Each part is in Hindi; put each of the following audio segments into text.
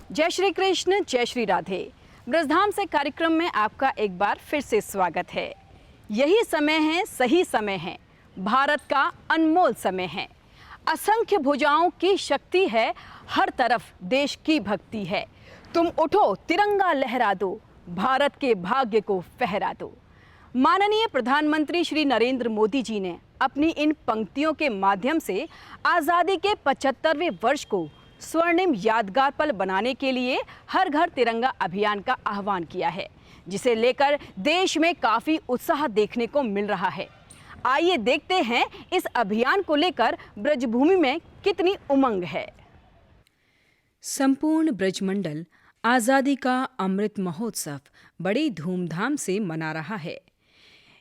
जय श्री कृष्ण, जय श्री राधे। ब्रजधाम से कार्यक्रम में आपका एक बार फिर से स्वागत है। यही समय है, सही समय है, भारत का अनमोल समय है। असंख्य भुजाओं की शक्ति है, हर तरफ देश की भक्ति है। तुम उठो, तिरंगा लहरा दो, भारत के भाग्य को फहरा दो। माननीय प्रधानमंत्री श्री नरेंद्र मोदी जी ने अपनी इन पंक्तियों के माध्यम से आज़ादी के 75वें वर्ष को स्वर्णिम यादगार पल बनाने के लिए हर घर तिरंगा अभियान का आह्वान किया है, जिसे लेकर देश में काफ़ी उत्साह देखने को मिल रहा है। आइए देखते हैं इस अभियान को लेकर ब्रजभूमि में कितनी उमंग है। संपूर्ण ब्रजमंडल आज़ादी का अमृत महोत्सव बड़ी धूमधाम से मना रहा है।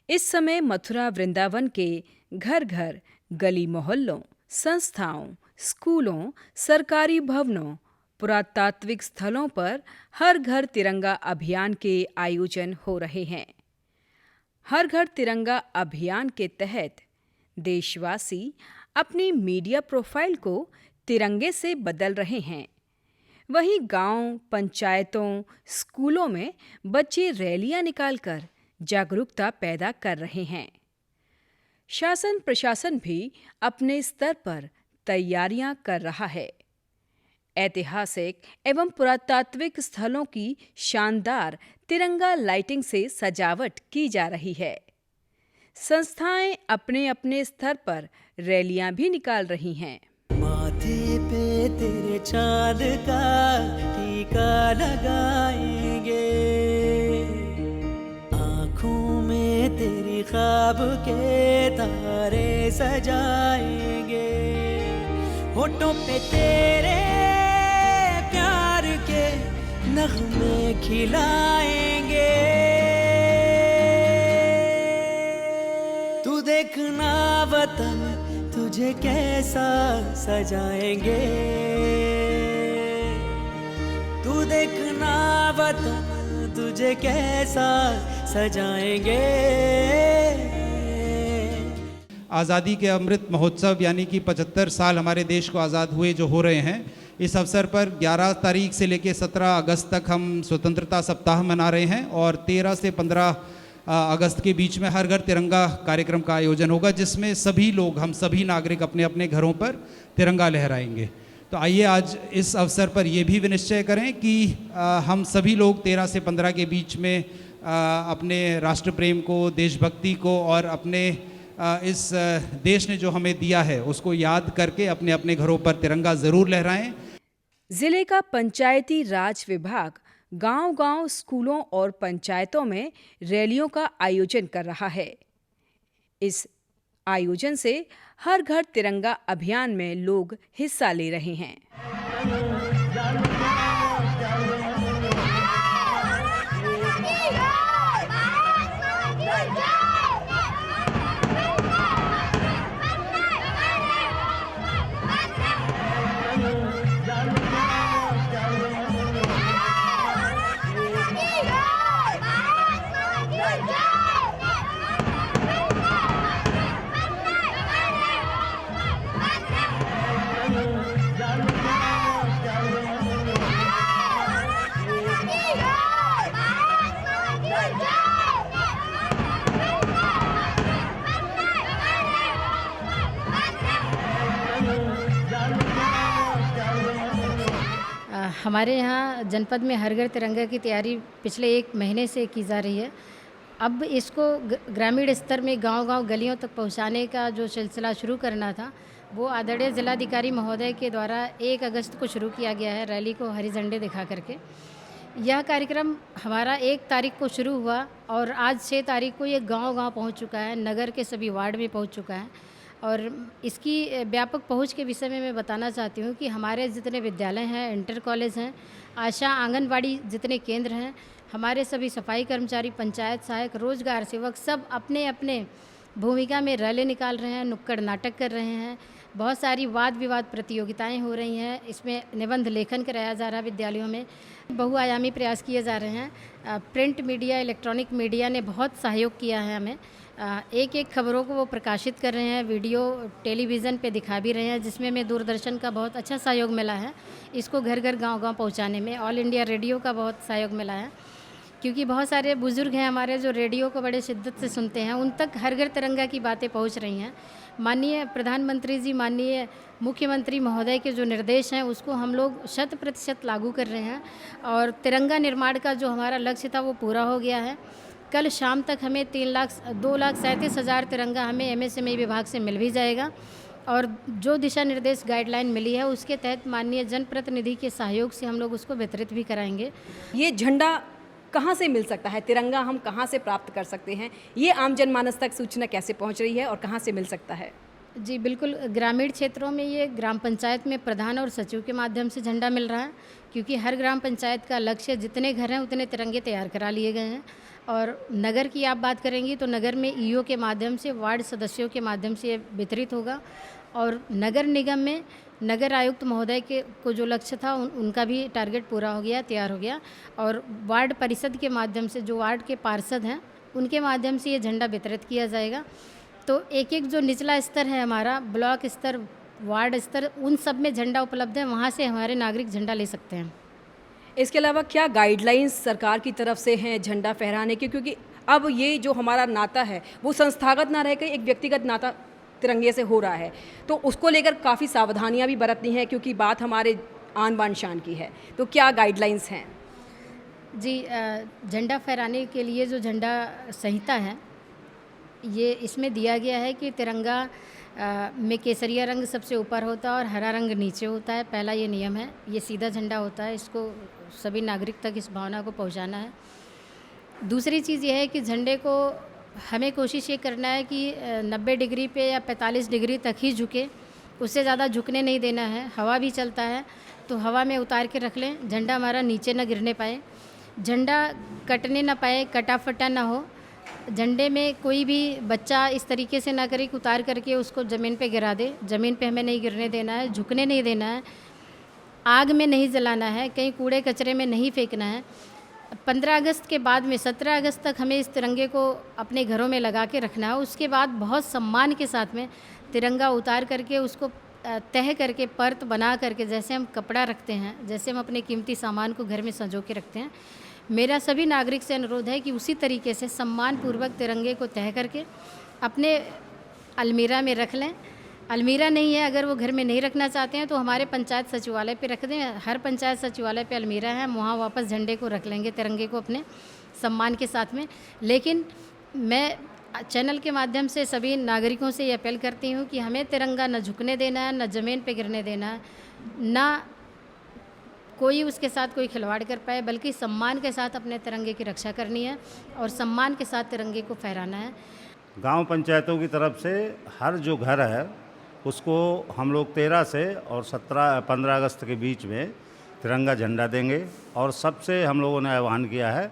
इस समय मथुरा वृंदावन के घर घर, गली मोहल्लों, संस्थाओं, स्कूलों, सरकारी भवनों, पुरातात्विक स्थलों पर हर घर तिरंगा अभियान के आयोजन हो रहे हैं। हर घर तिरंगा अभियान के तहत देशवासी अपनी मीडिया प्रोफाइल को तिरंगे से बदल रहे हैं। वहीं गांव, पंचायतों, स्कूलों में बच्चे रैलियां निकालकर जागरूकता पैदा कर रहे हैं। शासन प्रशासन भी अपने स्तर पर तैयारियां कर रहा है। ऐतिहासिक एवं पुरातात्विक स्थलों की शानदार तिरंगा लाइटिंग से सजावट की जा रही है। संस्थाएं अपने अपने स्तर पर रैलियां भी निकाल रही हैं। माथे पे तेरे चाँद का टीका लगाएंगे, आँखों में तेरी ख्वाब के तारे सजाएंगे, होठों पे तेरे प्यार के नगमे खिलाएंगे। तू देखना वतन तुझे कैसा सजाएंगे, तू देखना वतन तुझे कैसा सजाएंगे। आज़ादी के अमृत महोत्सव यानी कि 75 साल हमारे देश को आज़ाद हुए जो हो रहे हैं, इस अवसर पर 11 तारीख से लेकर 17 अगस्त तक हम स्वतंत्रता सप्ताह मना रहे हैं और 13 से 15 अगस्त के बीच में हर घर तिरंगा कार्यक्रम का आयोजन होगा, जिसमें सभी लोग, हम सभी नागरिक अपने अपने घरों पर तिरंगा लहराएंगे। तो आइए आज इस अवसर पर ये भी विनिश्चय करें कि हम सभी लोग 13 से 15 के बीच में अपने राष्ट्र प्रेम को, देशभक्ति को और अपने इस देश ने जो हमें दिया है उसको याद करके अपने अपने घरों पर तिरंगा ज़रूर लहराएं। जिले का पंचायती राज विभाग गांव-गांव, स्कूलों और पंचायतों में रैलियों का आयोजन कर रहा है। इस आयोजन से हर घर तिरंगा अभियान में लोग हिस्सा ले रहे हैं। हमारे यहाँ जनपद में हर घर तिरंगा की तैयारी पिछले 1 महीने से की जा रही है। अब इसको ग्रामीण स्तर में गांव-गांव, गलियों तक पहुंचाने का जो सिलसिला शुरू करना था, वो आदरणीय जिलाधिकारी महोदय के द्वारा 1 अगस्त को शुरू किया गया है, रैली को हरी झंडे दिखा करके। यह कार्यक्रम हमारा 1 तारीख को शुरू हुआ और आज 6 तारीख को ये गांव-गांव पहुंच चुका है, नगर के सभी वार्ड में पहुंच चुका है। और इसकी व्यापक पहुंच के विषय में मैं बताना चाहती हूं कि हमारे जितने विद्यालय हैं, इंटर कॉलेज हैं, आशा आंगनबाड़ी जितने केंद्र हैं, हमारे सभी सफाई कर्मचारी, पंचायत सहायक, रोजगार सेवक सब अपने अपने भूमिका में रैली निकाल रहे हैं, नुक्कड़ नाटक कर रहे हैं, बहुत सारी वाद विवाद प्रतियोगिताएं हो रही हैं, इसमें निबंध लेखन कराया जा रहा है विद्यालयों में, बहुआयामी प्रयास किए जा रहे हैं। प्रिंट मीडिया, इलेक्ट्रॉनिक मीडिया ने बहुत सहयोग किया है हमें। एक एक खबरों को वो प्रकाशित कर रहे हैं, वीडियो टेलीविज़न पे दिखा भी रहे हैं, जिसमें हमें दूरदर्शन का बहुत अच्छा सहयोग मिला है इसको घर घर गांव-गांव पहुंचाने में। ऑल इंडिया रेडियो का बहुत सहयोग मिला है, क्योंकि बहुत सारे बुज़ुर्ग हैं हमारे जो रेडियो को बड़े शिद्दत से सुनते हैं, उन तक हर घर तिरंगा की बातें पहुंच रही हैं। माननीय प्रधानमंत्री जी, माननीय मुख्यमंत्री महोदय के जो निर्देश हैं उसको हम लोग 100% लागू कर रहे हैं और तिरंगा निर्माण का जो हमारा लक्ष्य था वो पूरा हो गया है। कल शाम तक हमें 2,37,000 तिरंगा हमें MSME विभाग से मिल भी जाएगा और जो दिशा निर्देश गाइडलाइन मिली है उसके तहत माननीय जनप्रतिनिधि के सहयोग से हम लोग उसको वितरित भी कराएंगे। ये झंडा कहाँ से मिल सकता है, तिरंगा हम कहाँ से प्राप्त कर सकते हैं, ये आम जनमानस तक सूचना कैसे पहुँच रही है और कहाँ से मिल सकता है? जी बिल्कुल, ग्रामीण क्षेत्रों में ये ग्राम पंचायत में प्रधान और सचिव के माध्यम से झंडा मिल रहा है, क्योंकि हर ग्राम पंचायत का लक्ष्य जितने घर हैं उतने तिरंगे तैयार करा लिए गए हैं। और नगर की आप बात करेंगी तो नगर में EO के माध्यम से, वार्ड सदस्यों के माध्यम से ये वितरित होगा और नगर निगम में नगर आयुक्त महोदय के को जो लक्ष्य था उनका भी टारगेट पूरा हो गया, तैयार हो गया और वार्ड परिषद के माध्यम से जो वार्ड के पार्षद हैं उनके माध्यम से ये झंडा वितरित किया जाएगा। तो एक एक जो निचला स्तर है हमारा, ब्लॉक स्तर, वार्ड स्तर, उन सब में झंडा उपलब्ध है, वहाँ से हमारे नागरिक झंडा ले सकते हैं। इसके अलावा क्या गाइडलाइंस सरकार की तरफ से हैं झंडा फहराने की, क्योंकि अब ये जो हमारा नाता है वो संस्थागत ना रहकर एक व्यक्तिगत नाता तिरंगे से हो रहा है, तो उसको लेकर काफ़ी सावधानियां भी बरतनी है क्योंकि बात हमारे आन बान शान की है, तो क्या गाइडलाइंस हैं? जी, झंडा फहराने के लिए जो झंडा संहिता है ये इसमें दिया गया है कि तिरंगा में केसरिया रंग सबसे ऊपर होता है और हरा रंग नीचे होता है। पहला ये नियम है, ये सीधा झंडा होता है, इसको सभी नागरिक तक इस भावना को पहुंचाना है। दूसरी चीज़ ये है कि झंडे को हमें कोशिश ये करना है कि 90 डिग्री पे या 45 डिग्री तक ही झुके, उससे ज़्यादा झुकने नहीं देना है। हवा भी चलता है तो हवा में उतार के रख लें, झंडा हमारा नीचे ना गिरने पाए, झंडा कटने ना पाए, कटा फटा ना हो। झंडे में कोई भी बच्चा इस तरीके से ना करे कि उतार करके उसको ज़मीन पे गिरा दे, ज़मीन पे हमें नहीं गिरने देना है, झुकने नहीं देना है, आग में नहीं जलाना है, कहीं कूड़े कचरे में नहीं फेंकना है। 15 अगस्त के बाद में 17 अगस्त तक हमें इस तिरंगे को अपने घरों में लगा के रखना है। उसके बाद बहुत सम्मान के साथ में तिरंगा उतार करके उसको तह करके परत बना करके, जैसे हम कपड़ा रखते हैं, जैसे हम अपने कीमती सामान को घर में संजो के रखते हैं, मेरा सभी नागरिक से अनुरोध है कि उसी तरीके से सम्मानपूर्वक तिरंगे को तह करके अपने अलमीरा में रख लें। अलमीरा नहीं है, अगर वो घर में नहीं रखना चाहते हैं तो हमारे पंचायत सचिवालय पे रख दें। हर पंचायत सचिवालय पे अलमीरा है, वहाँ वापस झंडे को रख लेंगे, तिरंगे को अपने सम्मान के साथ में। लेकिन मैं चैनल के माध्यम से सभी नागरिकों से ये अपील करती हूँ कि हमें तिरंगा न झुकने देना है, न ज़मीन पे गिरने देना है, ना कोई उसके साथ कोई खिलवाड़ कर पाए, बल्कि सम्मान के साथ अपने तिरंगे की रक्षा करनी है और सम्मान के साथ तिरंगे को फहराना है। गांव पंचायतों की तरफ से हर जो घर है उसको हम लोग 13 से और 15 अगस्त के बीच में तिरंगा झंडा देंगे और सबसे हम लोगों ने आह्वान किया है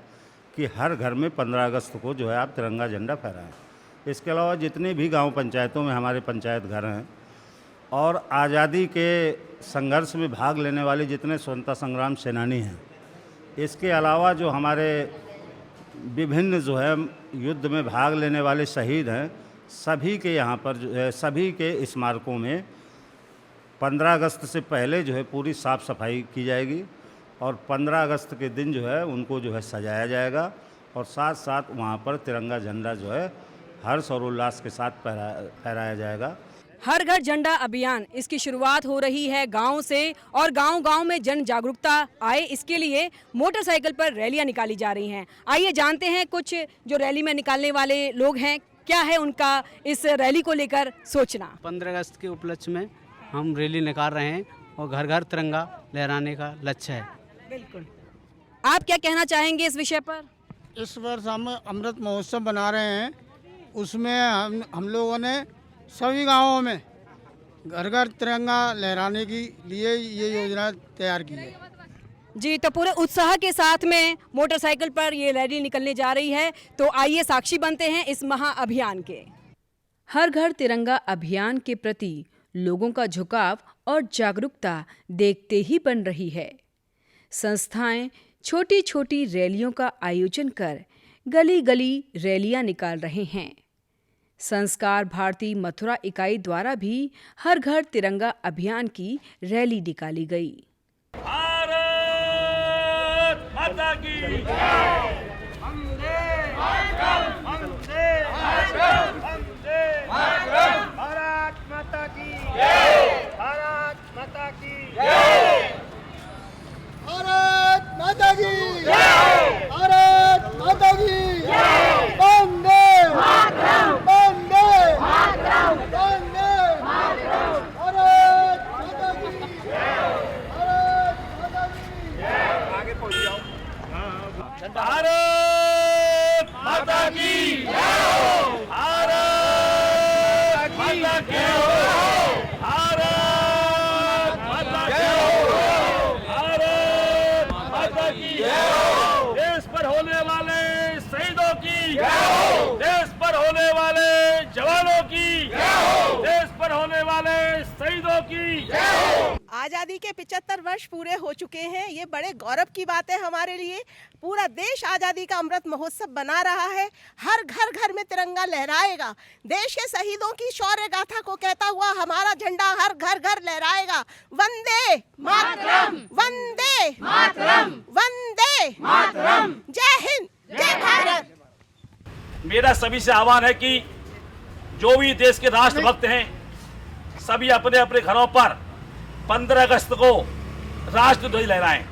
कि हर घर में 15 अगस्त को जो है आप तिरंगा झंडा फहराएं। इसके अलावा जितने भी गांव पंचायतों में हमारे पंचायत घर हैं और आज़ादी के संघर्ष में भाग लेने वाले जितने स्वतंत्रता संग्राम सेनानी हैं, इसके अलावा जो हमारे विभिन्न जो है युद्ध में भाग लेने वाले शहीद हैं, सभी के यहाँ पर जो है सभी के स्मारकों में 15 अगस्त से पहले जो है पूरी साफ़ सफाई की जाएगी और 15 अगस्त के दिन जो है उनको जो है सजाया जाएगा और साथ साथ वहाँ पर तिरंगा झंडा जो है हर्ष और उल्लास के साथ फहराया जाएगा। हर घर झंडा अभियान, इसकी शुरुआत हो रही है गांव से और गांव-गांव में जन जागरूकता आए, इसके लिए मोटरसाइकिल पर रैलियां निकाली जा रही हैं। आइए जानते हैं कुछ जो रैली में निकालने वाले लोग हैं, क्या है उनका इस रैली को लेकर सोचना। 15 अगस्त के उपलक्ष्य में हम रैली निकाल रहे हैं और घर घर तिरंगा लहराने का लक्ष्य है। बिल्कुल, आप क्या कहना चाहेंगे इस विषय पर? इस वर्ष हम अमृत महोत्सव बना रहे हैं, उसमें हम लोगों ने सभी गांवों में घर घर तिरंगा लहराने के लिए ये योजना तैयार की है। जी, तो पूरे उत्साह के साथ में मोटरसाइकिल पर ये रैली निकलने जा रही है, तो आइए साक्षी बनते हैं इस महाअभियान के। हर घर तिरंगा अभियान के प्रति लोगों का झुकाव और जागरूकता देखते ही बन रही है। संस्थाएं छोटी छोटी रैलियों का आयोजन कर गली गली रैलियां निकाल रहे हैं। संस्कार भारती मथुरा इकाई द्वारा भी हर घर तिरंगा अभियान की रैली निकाली गई। भारत माता की जय। वंदे मातरम, वंदे मातरम, वंदे मातरम। भारत माता की जय। भारत माता की जय। भारत माता की जय। भारत माता की जय। वंदे मातरम, वंदे मातरम, वंदे मातरम। भारत माता की जय। भारत माता की जय। आगे पहुंच जाओ। भारत माता की जय। भारत माता की जय। भारत माता की जय। भारत माता की जय। देश पर होने वाले शहीदों की जय। देश पर होने वाले जवानों की जय। देश पर होने वाले शहीदों की जय। आज़ादी के 75 वर्ष पूरे हो चुके हैं। ये बड़े गौरव की बात है हमारे लिए। पूरा देश आज़ादी का अमृत महोत्सव बना रहा है। हर घर घर में तिरंगा लहराएगा। देश के शहीदों की शौर्य गाथा को कहता हुआ हमारा झंडा हर घर घर लहराएगा। वंदे मातरम, वंदे मातरम, वंदे मातरम। जय हिंद, जय भारत। मेरा सभी से आह्वान है कि जो भी देश के राष्ट्रभक्त हैं सभी अपने अपने घरों पर 15 अगस्त को राष्ट्रध्वज लहराएं।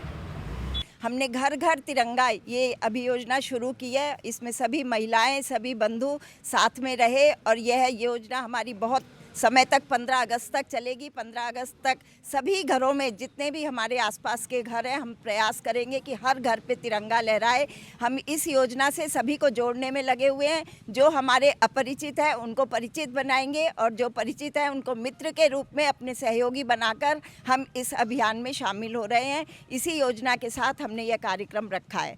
हमने घर घर तिरंगा ये अभियोजना शुरू की है। इसमें सभी महिलाएं, सभी बंधु साथ में रहे और यह योजना हमारी बहुत समय तक 15 अगस्त तक चलेगी। 15 अगस्त तक सभी घरों में जितने भी हमारे आसपास के घर हैं, हम प्रयास करेंगे कि हर घर पे तिरंगा लहराए। हम इस योजना से सभी को जोड़ने में लगे हुए हैं। जो हमारे अपरिचित हैं उनको परिचित बनाएंगे और जो परिचित हैं उनको मित्र के रूप में अपने सहयोगी बनाकर हम इस अभियान में शामिल हो रहे हैं। इसी योजना के साथ हमने यह कार्यक्रम रखा है।